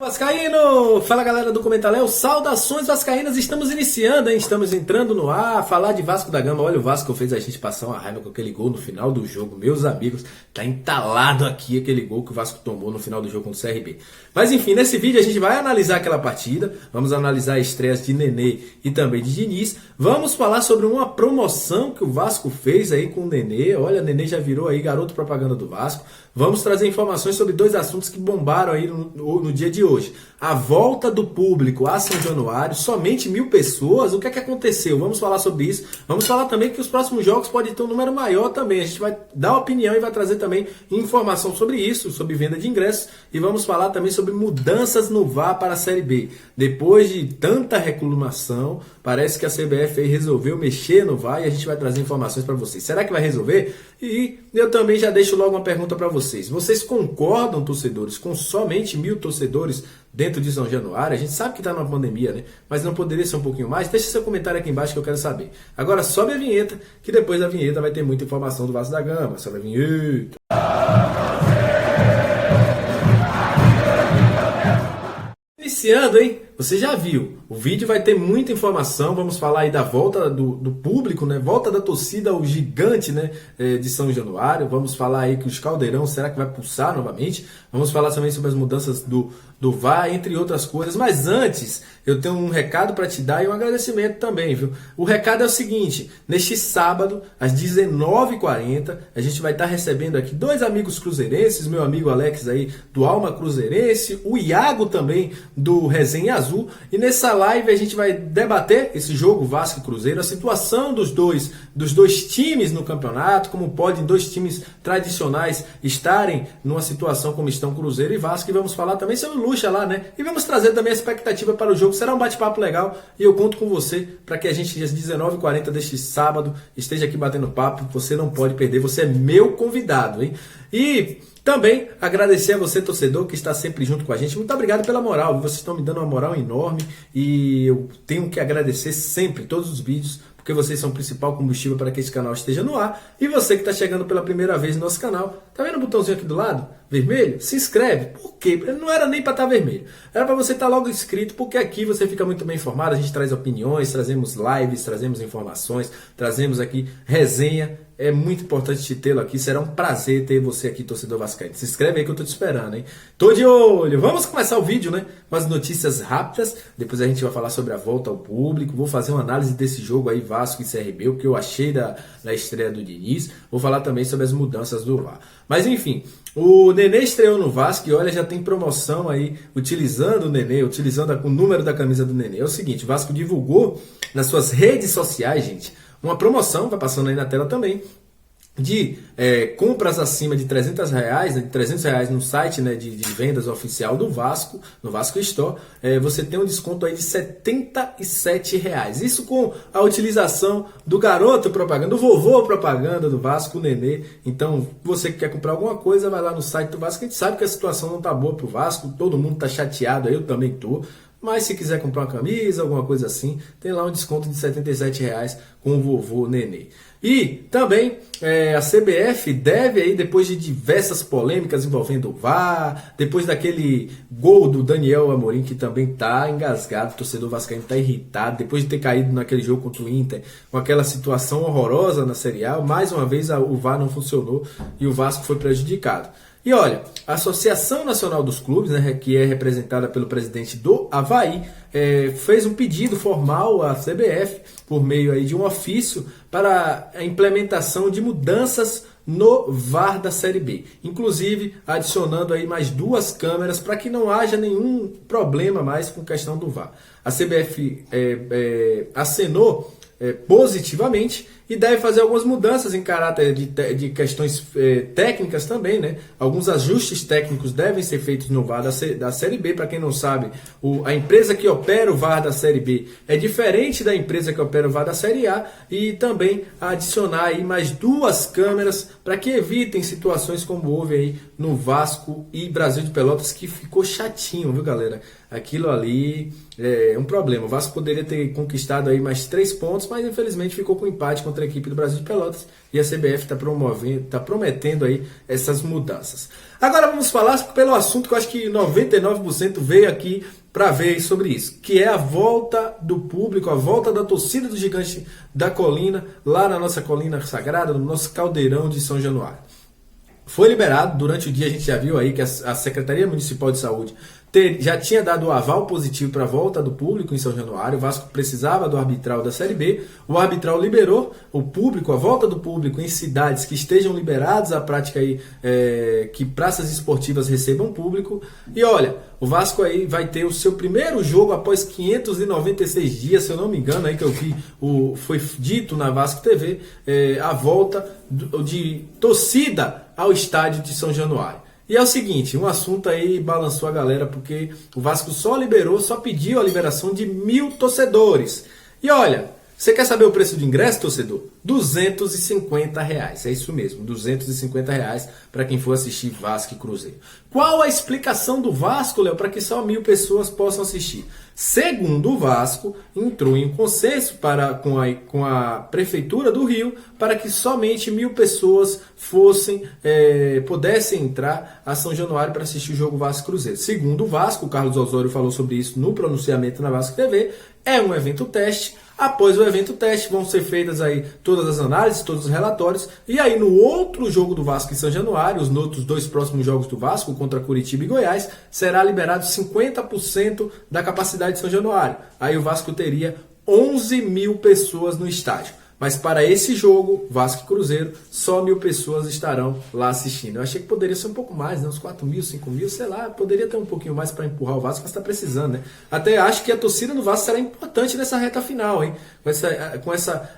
Vascaíno! Fala galera do Comentaléu, saudações vascaínas, estamos iniciando, hein? Estamos entrando no ar, falar de Vasco da Gama. Olha, o Vasco fez a gente passar uma raiva com aquele gol no final do jogo, meus amigos, tá entalado aqui aquele gol que o Vasco tomou no final do jogo contra o CRB. Mas enfim, nesse vídeo a gente vai analisar aquela partida, vamos analisar as estreias de Nenê e também de Diniz, vamos falar sobre uma promoção que o Vasco fez aí com o Nenê. Olha, Nenê já virou aí garoto propaganda do Vasco. Vamos trazer informações sobre dois assuntos que bombaram aí no dia de hoje. A volta do público a São Januário, somente 1.000 pessoas. O que é que aconteceu? Vamos falar sobre isso. Vamos falar também que os próximos jogos podem ter um número maior também. A gente vai dar opinião e vai trazer também informação sobre isso, sobre venda de ingressos. E vamos falar também sobre mudanças no VAR para a Série B. Depois de tanta reclamação, parece que a CBF aí resolveu mexer no VAR e a gente vai trazer informações para vocês. Será que vai resolver? E eu também já deixo logo uma pergunta para vocês. Vocês concordam, torcedores, com somente 1.000 torcedores dentro de São Januário? A gente sabe que está numa pandemia, né? Mas não poderia ser um pouquinho mais? Deixa seu comentário aqui embaixo que eu quero saber. Agora sobe a vinheta, que depois da vinheta vai ter muita informação do Vasco da Gama. Sobe a vinheta. Iniciando, hein? Você já viu, o vídeo vai ter muita informação, vamos falar aí da volta do público, né? Volta da torcida ao gigante, né? De São Januário, vamos falar aí que os Caldeirão, será que vai pulsar novamente? Vamos falar também sobre as mudanças do VAR, entre outras coisas, mas antes eu tenho um recado para te dar e um agradecimento também, viu? O recado é o seguinte, neste sábado, às 19h40, a gente vai estar recebendo aqui dois amigos cruzeirenses, meu amigo Alex aí do Alma Cruzeirense, o Iago também do Resenha Azul, e nessa live a gente vai debater esse jogo Vasco e Cruzeiro, a situação dos dois times no campeonato, como podem dois times tradicionais estarem numa situação como estão Cruzeiro e Vasco, e vamos falar também sobre o Lucha lá, né? E vamos trazer também a expectativa para o jogo, será um bate-papo legal e eu conto com você para que a gente às 19h40 deste sábado esteja aqui batendo papo, você não pode perder, você é meu convidado, hein? E também agradecer a você, torcedor, que está sempre junto com a gente. Muito obrigado pela moral. Vocês estão me dando uma moral enorme e eu tenho que agradecer sempre, todos os vídeos, porque vocês são o principal combustível para que esse canal esteja no ar. E você que está chegando pela primeira vez no nosso canal, tá vendo o botãozinho aqui do lado? Vermelho? Se inscreve. Por quê? Não era nem para estar vermelho. Era para você estar logo inscrito, porque aqui você fica muito bem informado. A gente traz opiniões, trazemos lives, trazemos informações, trazemos aqui resenha. É muito importante te tê-lo aqui. Será um prazer ter você aqui, torcedor vascaíno. Se inscreve aí que eu tô te esperando, hein? Tô de olho. Vamos começar o vídeo, né? Com as notícias rápidas. Depois a gente vai falar sobre a volta ao público. Vou fazer uma análise desse jogo aí, Vasco e CRB, o que eu achei da estreia do Diniz. Vou falar também sobre as mudanças do VAR. Mas enfim, o Nenê estreou no Vasco e olha, já tem promoção aí, utilizando o Nenê, utilizando o número da camisa do Nenê. É o seguinte, o Vasco divulgou nas suas redes sociais, gente, uma promoção, vai passando aí na tela também, de compras acima de R$300, né, de R$300 no site, né, de vendas oficial do Vasco, no Vasco Store, você tem um desconto aí de R$77. Isso com a utilização do garoto propaganda, do vovô propaganda do Vasco, o Nenê. Então, você que quer comprar alguma coisa, vai lá no site do Vasco. A gente sabe que a situação não tá boa pro Vasco, todo mundo tá chateado, eu também tô. Mas se quiser comprar uma camisa, alguma coisa assim, tem lá um desconto de R$77 com o vovô Nenê. E também a CBF deve aí, depois de diversas polêmicas envolvendo o VAR, depois daquele gol do Daniel Amorim, que também está engasgado, o torcedor vascaíno está irritado, depois de ter caído naquele jogo contra o Inter, com aquela situação horrorosa na Série A, mais uma vez o VAR não funcionou e o Vasco foi prejudicado. E olha, a Associação Nacional dos Clubes, né, que é representada pelo presidente do Avaí, fez um pedido formal à CBF, por meio aí de um ofício, para a implementação de mudanças no VAR da Série B. Inclusive, adicionando aí mais 2 câmeras para que não haja nenhum problema mais com a questão do VAR. A CBF acenou positivamente e deve fazer algumas mudanças em caráter de questões técnicas também, né? Alguns ajustes técnicos devem ser feitos no VAR da Série B. Para quem não sabe, a empresa que opera o VAR da Série B é diferente da empresa que opera o VAR da Série A, e também adicionar aí mais 2 câmeras para que evitem situações como houve aí no Vasco e Brasil de Pelotas, que ficou chatinho, viu, galera? Aquilo ali é um problema. O Vasco poderia ter conquistado aí mais 3 pontos, mas infelizmente ficou com empate contra contra a equipe do Brasil de Pelotas, e a CBF está prometendo aí essas mudanças. Agora vamos falar pelo assunto que eu acho que 99% veio aqui para ver sobre isso, que é a volta do público, a volta da torcida do Gigante da Colina, lá na nossa Colina Sagrada, no nosso caldeirão de São Januário. Foi liberado, durante o dia a gente já viu aí que a Secretaria Municipal de Saúde já tinha dado o aval positivo para a volta do público em São Januário. O Vasco precisava do arbitral da Série B. O arbitral liberou o público, a volta do público em cidades que estejam liberadas a prática aí, que praças esportivas recebam público. E olha, o Vasco aí vai ter o seu primeiro jogo após 596 dias, se eu não me engano, aí que eu vi, foi dito na Vasco TV, a volta de torcida ao estádio de São Januário. E é o seguinte, um assunto aí balançou a galera, porque o Vasco só pediu a liberação de 1.000 torcedores. E olha, você quer saber o preço de ingresso, torcedor? R$250. É isso mesmo, R$250 para quem for assistir Vasco e Cruzeiro. Qual a explicação do Vasco, Léo, para que só 1.000 pessoas possam assistir? Segundo o Vasco, entrou em consenso com a Prefeitura do Rio para que somente 1.000 pessoas pudessem entrar a São Januário para assistir o jogo Vasco Cruzeiro. Segundo o Vasco, o Carlos Osório falou sobre isso no pronunciamento na Vasco TV, é um evento teste. Após o evento teste vão ser feitas aí todas as análises, todos os relatórios, e aí no outro jogo do Vasco em São Januário, os outros 2 próximos jogos do Vasco contra Curitiba e Goiás, será liberado 50% da capacidade de São Januário. Aí o Vasco teria 11.000 pessoas no estádio. Mas para esse jogo, Vasco e Cruzeiro, só 1.000 pessoas estarão lá assistindo. Eu achei que poderia ser um pouco mais, né? Uns 4.000, 5.000, sei lá. Poderia ter um pouquinho mais para empurrar o Vasco, mas está precisando, né? Até acho que a torcida do Vasco será importante nessa reta final, hein? Com essa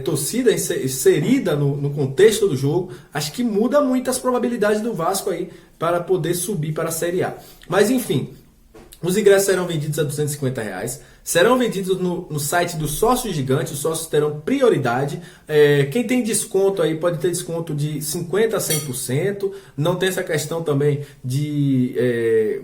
torcida inserida no contexto do jogo, acho que muda muito as probabilidades do Vasco aí para poder subir para a Série A. Mas enfim, os ingressos serão vendidos a R$250. Serão vendidos no site do Sócio Gigante, os sócios terão prioridade. Quem tem desconto aí pode ter desconto de 50% a 100%. Não tem essa questão também de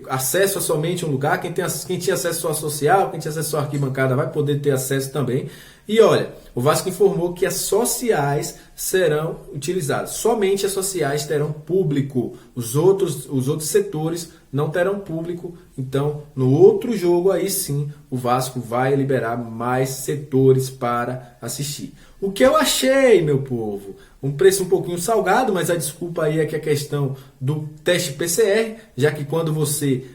acesso a somente um lugar. Quem tinha acesso só a social, quem tinha acesso só a arquibancada vai poder ter acesso também. E olha, o Vasco informou que as sociais serão utilizadas. Somente as sociais terão público. Os outros setores não terão público. Então, no outro jogo, aí sim, o Vasco vai liberar mais setores para assistir. O que eu achei, meu povo? Um preço um pouquinho salgado, mas a desculpa aí é que a questão do teste PCR, já que quando você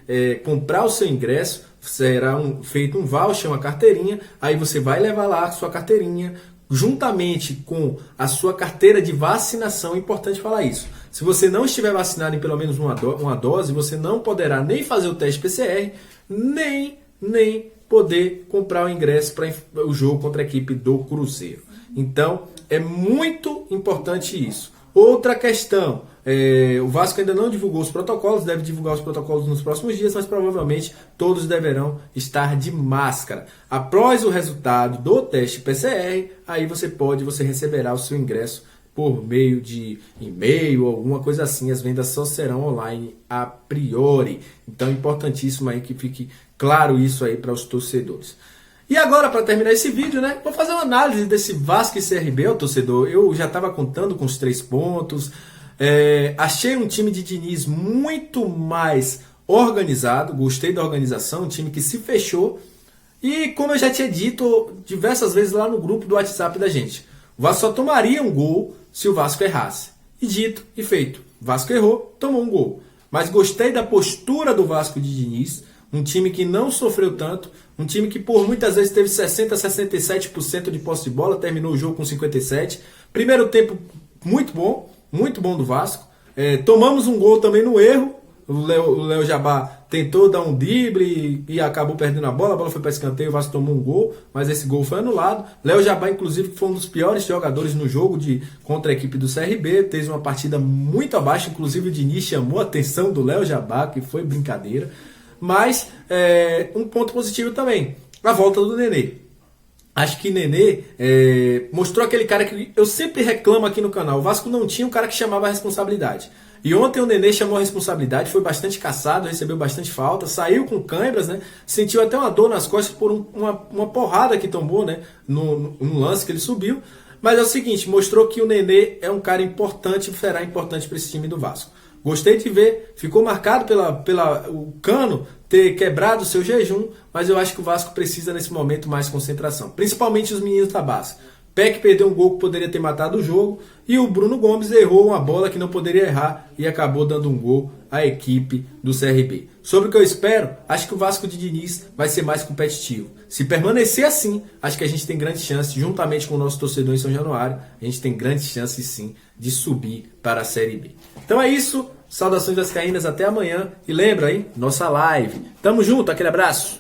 comprar o seu ingresso, será feito um voucher, uma carteirinha, aí você vai levar lá a sua carteirinha, juntamente com a sua carteira de vacinação. É importante falar isso. Se você não estiver vacinado em pelo menos uma dose, você não poderá nem fazer o teste PCR, nem poder comprar o ingresso para o jogo contra a equipe do Cruzeiro. Então, é muito importante isso. Outra questão, o Vasco ainda não divulgou os protocolos, deve divulgar os protocolos nos próximos dias, mas provavelmente todos deverão estar de máscara. Após o resultado do teste PCR, aí você receberá o seu ingresso por meio de e-mail ou alguma coisa assim. As vendas só serão online a priori. Então é importantíssimo aí que fique claro isso aí para os torcedores. E agora, para terminar esse vídeo, né, vou fazer uma análise desse Vasco e CRB, torcedor. Eu já estava contando com os 3 pontos. Achei um time de Diniz muito mais organizado. Gostei da organização, um time que se fechou. E como eu já tinha dito diversas vezes lá no grupo do WhatsApp da gente, o Vasco só tomaria um gol se o Vasco errasse. E dito e feito. O Vasco errou, tomou um gol. Mas gostei da postura do Vasco de Diniz. Um time que não sofreu tanto, um time que por muitas vezes teve 60% a 67% de posse de bola, terminou o jogo com 57%. Primeiro tempo muito bom do Vasco. Tomamos um gol também no erro. O Léo Jabá tentou dar um drible e acabou perdendo a bola foi para escanteio, o Vasco tomou um gol, mas esse gol foi anulado. Léo Jabá, inclusive, que foi um dos piores jogadores no jogo contra a equipe do CRB, teve uma partida muito abaixo, inclusive o Diniz chamou a atenção do Léo Jabá, que foi brincadeira. Mas um ponto positivo também, a volta do Nenê. Acho que Nenê mostrou aquele cara que eu sempre reclamo aqui no canal. O Vasco não tinha um cara que chamava a responsabilidade. E ontem o Nenê chamou a responsabilidade, foi bastante caçado, recebeu bastante falta, saiu com câimbras, né? Sentiu até uma dor nas costas por uma porrada que tomou, né? No lance que ele subiu. mas é o seguinte, mostrou que o Nenê é um cara importante, será importante para esse time do Vasco. Gostei de ver, ficou marcado pela o Cano ter quebrado o seu jejum, mas eu acho que o Vasco precisa nesse momento mais concentração, principalmente os meninos da base. Peck perdeu um gol que poderia ter matado o jogo e o Bruno Gomes errou uma bola que não poderia errar e acabou dando um gol à equipe do CRB. Sobre o que eu espero, acho que o Vasco de Diniz vai ser mais competitivo. Se permanecer assim, acho que a gente tem grande chance, juntamente com o nosso torcedor em São Januário, a gente tem grandes chances sim de subir para a Série B. Então é isso, saudações vascaínas, até amanhã e lembra, hein, nossa live. Tamo junto, aquele abraço.